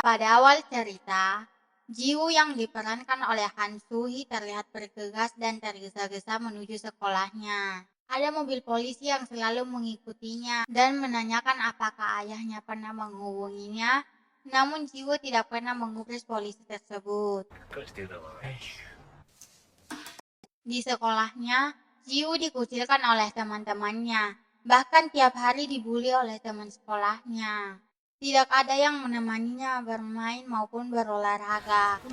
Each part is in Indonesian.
Pada awal cerita, Jiwoo yang diperankan oleh Han Soo-hee terlihat bergegas dan tergesa-gesa menuju sekolahnya. Ada mobil polisi yang selalu mengikutinya dan menanyakan apakah ayahnya pernah menghubunginya, namun Jiwoo tidak pernah menggubris polisi tersebut. Di sekolahnya, Jiwoo dikucilkan oleh teman-temannya, bahkan tiap hari dibully oleh teman sekolahnya. Tidak ada yang menemaninya bermain maupun berolahraga.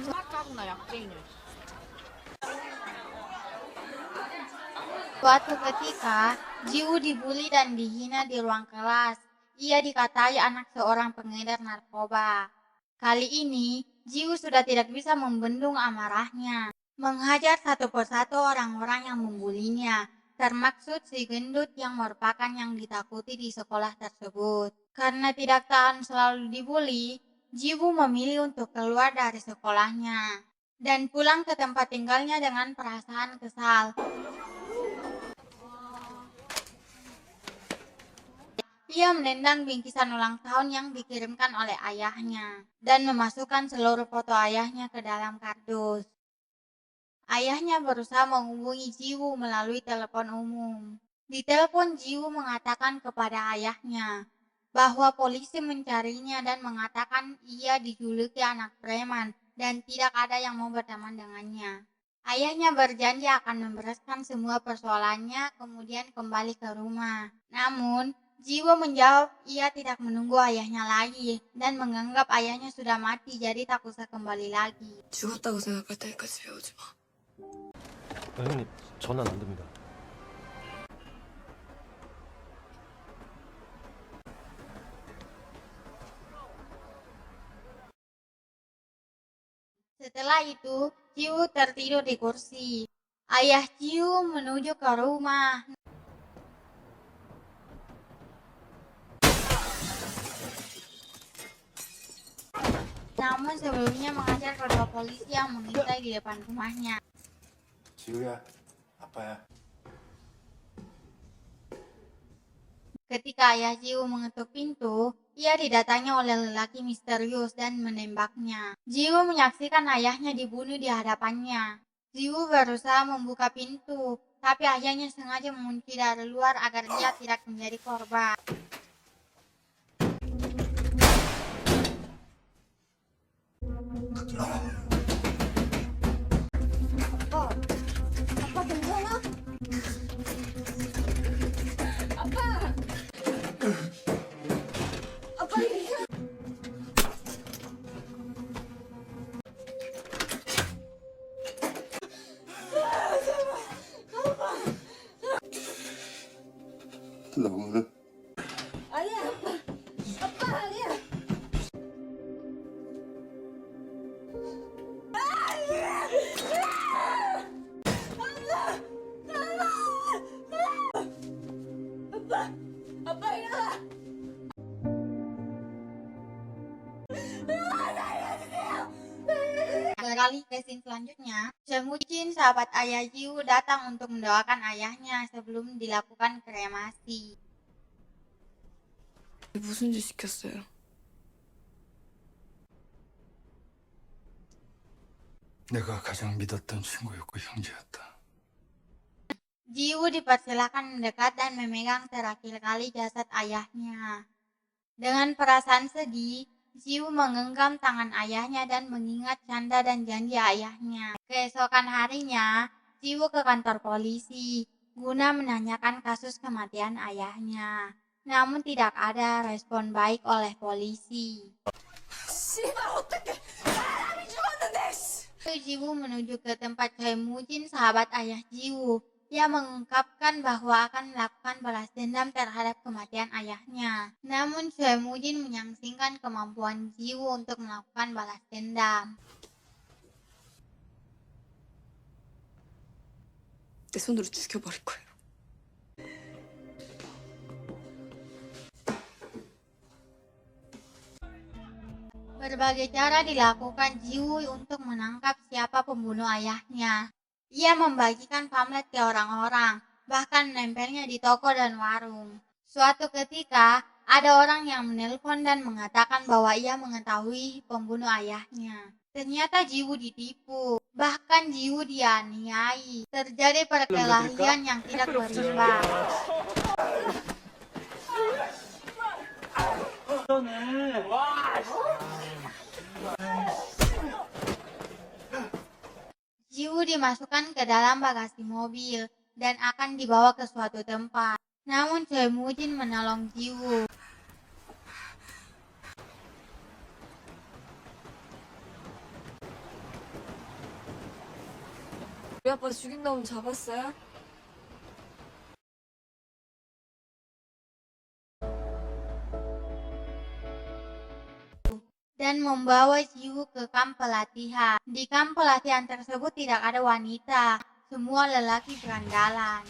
Suatu ketika, Jiwoo dibully dan dihina di ruang kelas. Ia dikatai anak seorang pengedar narkoba. Kali ini, Jiwoo sudah tidak bisa membendung amarahnya. Menghajar satu persatu orang-orang yang membulinya, termaksud si gendut yang merupakan yang ditakuti di sekolah tersebut. Karena tidak tahan selalu dibully, Jiwoo memilih untuk keluar dari sekolahnya dan pulang ke tempat tinggalnya dengan perasaan kesal. Ia menendang bingkisan ulang tahun yang dikirimkan oleh ayahnya dan memasukkan seluruh foto ayahnya ke dalam kardus. Ayahnya berusaha menghubungi Jiwoo melalui telepon umum. Di telepon, Jiwoo mengatakan kepada ayahnya bahwa polisi mencarinya dan mengatakan ia dijuluki anak preman dan tidak ada yang mau berteman dengannya. Ayahnya berjanji akan membereskan semua persoalannya kemudian kembali ke rumah. Namun, Jiwoo menjawab ia tidak menunggu ayahnya lagi dan menganggap ayahnya sudah mati jadi tak usah kembali lagi. 죽었다고 생각할 때까지 배우지 마. 형님 전화는 안 됩니다. Setelah itu, Jiwoo tertidur di kursi. Ayah Jiwoo menuju ke rumah. Namun sebelumnya mengajar kedua polisi yang mengintai di depan rumahnya. 지우야, 아빠야. Ketika ayah Jiwoo mengetuk pintu, ia didatangi oleh lelaki misterius dan menembaknya. Jiwoo menyaksikan ayahnya dibunuh di hadapannya. Jiwoo berusaha membuka pintu, tapi ayahnya sengaja mengunci dari luar agar dia tidak menjadi korban. 아빠 괜찮아? 아빠! 아빠 괜찮아? 너무 아니야 아빠. 아빠 아니야. 아빠 일어나. Beralih ke scene selanjutnya, Semujin, sahabat ayah Jiwoo, datang untuk mendoakan ayahnya sebelum dilakukan kremasi. 무슨 짓 시켰어요? 내가 가장 믿었던 친구였고 형제였다. Jiwoo dipersilakan mendekat dan memegang terakhir kali jasad ayahnya. Dengan perasaan sedih, Jiwoo menggenggam tangan ayahnya dan mengingat canda dan janji ayahnya. Keesokan harinya, Jiwoo ke kantor polisi guna menanyakan kasus kematian ayahnya. Namun tidak ada respon baik oleh polisi. 씨발 어떡해. 사람이 죽었는데. Jiwoo menuju ke tempat Choi Mujin, sahabat ayah Jiwoo. Ia mengungkapkan bahwa akan melakukan balas dendam terhadap kematian ayahnya. Namun Choi Mujin menyangsingkan kemampuan Jiwoo untuk melakukan balas dendam. 내 손으로 죽여버릴 거예요. Berbagai cara dilakukan Jiwoo untuk menangkap siapa pembunuh ayahnya. Ia membagikan pamflet ke orang-orang, bahkan menempelnya di toko dan warung. Suatu ketika, Ada orang yang menelpon dan mengatakan bahwa ia mengetahui pembunuh ayahnya. Ternyata Jiwoo ditipu, bahkan Jiwoo dianiayai. Terjadi perkelahian yang tidak berimbang. Jiwoo dimasukkan ke dalam bagasi mobil dan akan dibawa ke suatu tempat. Namun Choi Moo-jin menolong Jiwoo. 우리 아빠 죽인 놈 잡았어요? Dan membawa Jiwoo ke kamp pelatihan. Di kamp pelatihan tersebut tidak ada wanita, semua lelaki berandalan.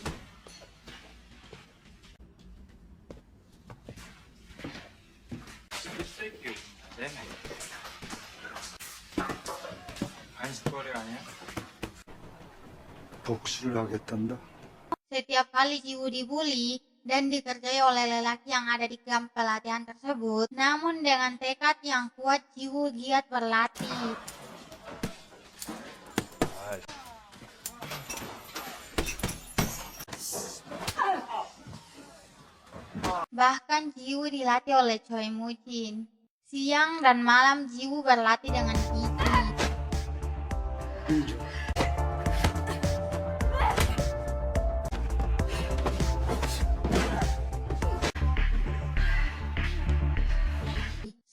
안식거리 아니야? 복수를 하겠단다. Setiap kali Jiwoo dibully dan dikerjai oleh lelaki yang ada di kamp pelatihan tersebut, namun dengan tekad yang kuat Jiwoo giat berlatih. Bahkan Jiwoo dilatih oleh Choi Moo-jin. Siang dan malam Jiwoo berlatih dengan gigi.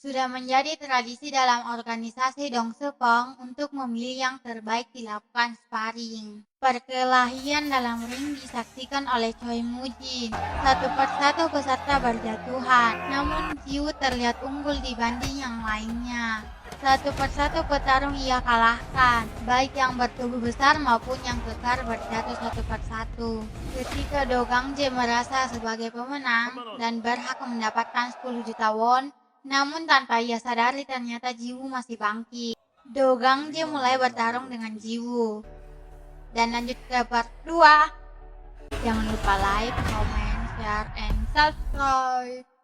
Sudah menjadi tradisi dalam organisasi Dongsepong untuk memilih yang terbaik dilakukan sparring. Perkelahian dalam ring disaksikan oleh Choi Moo-jin. Satu persatu peserta berjatuhan, namun Jiwoo terlihat unggul dibanding yang lainnya. Satu persatu petarung ia kalahkan, baik yang bertubuh besar maupun yang kekar berjatuh satu persatu. Ketika Do Gang-jae merasa sebagai pemenang dan berhak mendapatkan 10 juta won, namun tanpa ia sadari ternyata Jiwoo masih bangkit. Do Gang-jae mulai bertarung dengan Jiwoo. Dan lanjut ke part 2. Jangan lupa like, comment, share, and subscribe.